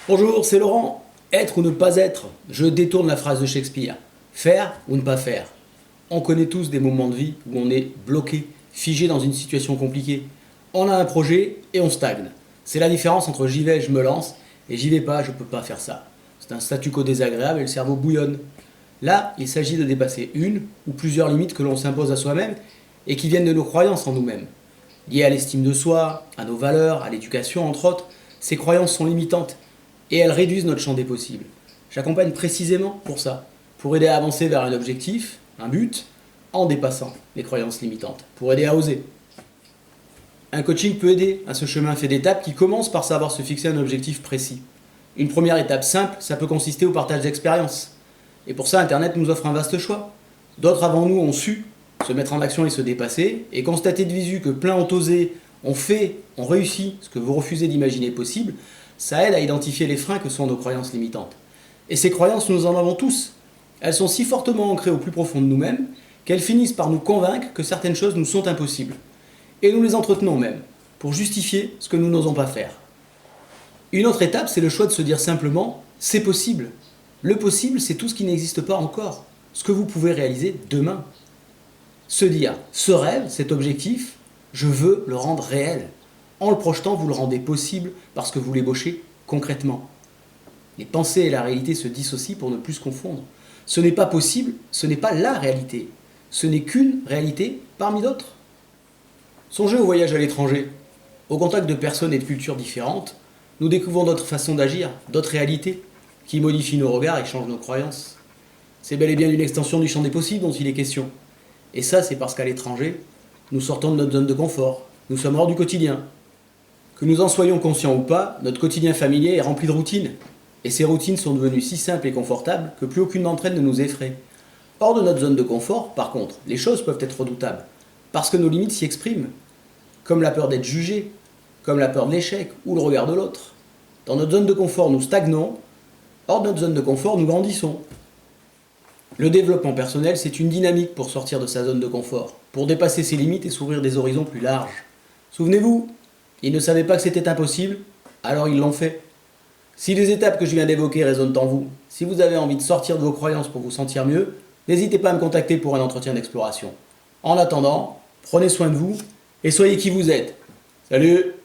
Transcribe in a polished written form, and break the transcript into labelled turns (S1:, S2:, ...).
S1: Bonjour, c'est Laurent. Être ou ne pas être, je détourne la phrase de Shakespeare. Faire ou ne pas faire. On connaît tous des moments de vie où on est bloqué, figé dans une situation compliquée. On a un projet et on stagne. C'est la différence entre j'y vais, je me lance, et j'y vais pas, je peux pas faire ça. C'est un statu quo désagréable et le cerveau bouillonne. Là, il s'agit de dépasser une ou plusieurs limites que l'on s'impose à soi-même et qui viennent de nos croyances en nous-mêmes. Liées à l'estime de soi, à nos valeurs, à l'éducation entre autres, ces croyances sont limitantes et elles réduisent notre champ des possibles. J'accompagne précisément pour ça, pour aider à avancer vers un objectif, un but, en dépassant les croyances limitantes, pour aider à oser. Un coaching peut aider à ce chemin fait d'étapes qui commence par savoir se fixer un objectif précis. Une première étape simple, ça peut consister au partage d'expériences. Et pour ça, Internet nous offre un vaste choix. D'autres avant nous ont su se mettre en action et se dépasser, et constater de visu que plein ont osé, ont fait, ont réussi ce que vous refusez d'imaginer possible, ça aide à identifier les freins que sont nos croyances limitantes. Et ces croyances, nous en avons tous. Elles sont si fortement ancrées au plus profond de nous-mêmes qu'elles finissent par nous convaincre que certaines choses nous sont impossibles. Et nous les entretenons même, pour justifier ce que nous n'osons pas faire. Une autre étape, c'est le choix de se dire simplement « c'est possible ». Le possible, c'est tout ce qui n'existe pas encore, ce que vous pouvez réaliser demain. Se dire « ce rêve, cet objectif, je veux le rendre réel ». En le projetant, vous le rendez possible parce que vous l'ébauchez concrètement. Les pensées et la réalité se dissocient pour ne plus se confondre. Ce n'est pas possible, ce n'est pas la réalité. Ce n'est qu'une réalité parmi d'autres. Songez au voyage à l'étranger. Au contact de personnes et de cultures différentes, nous découvrons d'autres façons d'agir, d'autres réalités, qui modifient nos regards et changent nos croyances. C'est bel et bien une extension du champ des possibles dont il est question. Et ça, c'est parce qu'à l'étranger, nous sortons de notre zone de confort, nous sommes hors du quotidien. Que nous en soyons conscients ou pas, notre quotidien familier est rempli de routines. Et ces routines sont devenues si simples et confortables que plus aucune d'entre elles ne nous effraie. Hors de notre zone de confort, par contre, les choses peuvent être redoutables, parce que nos limites s'y expriment, comme la peur d'être jugé, comme la peur de l'échec ou le regard de l'autre. Dans notre zone de confort, nous stagnons, hors de notre zone de confort, nous grandissons. Le développement personnel, c'est une dynamique pour sortir de sa zone de confort, pour dépasser ses limites et s'ouvrir des horizons plus larges. Souvenez-vous, ils ne savaient pas que c'était impossible, alors ils l'ont fait. Si les étapes que je viens d'évoquer résonnent en vous, si vous avez envie de sortir de vos croyances pour vous sentir mieux, n'hésitez pas à me contacter pour un entretien d'exploration. En attendant, prenez soin de vous et soyez qui vous êtes. Salut!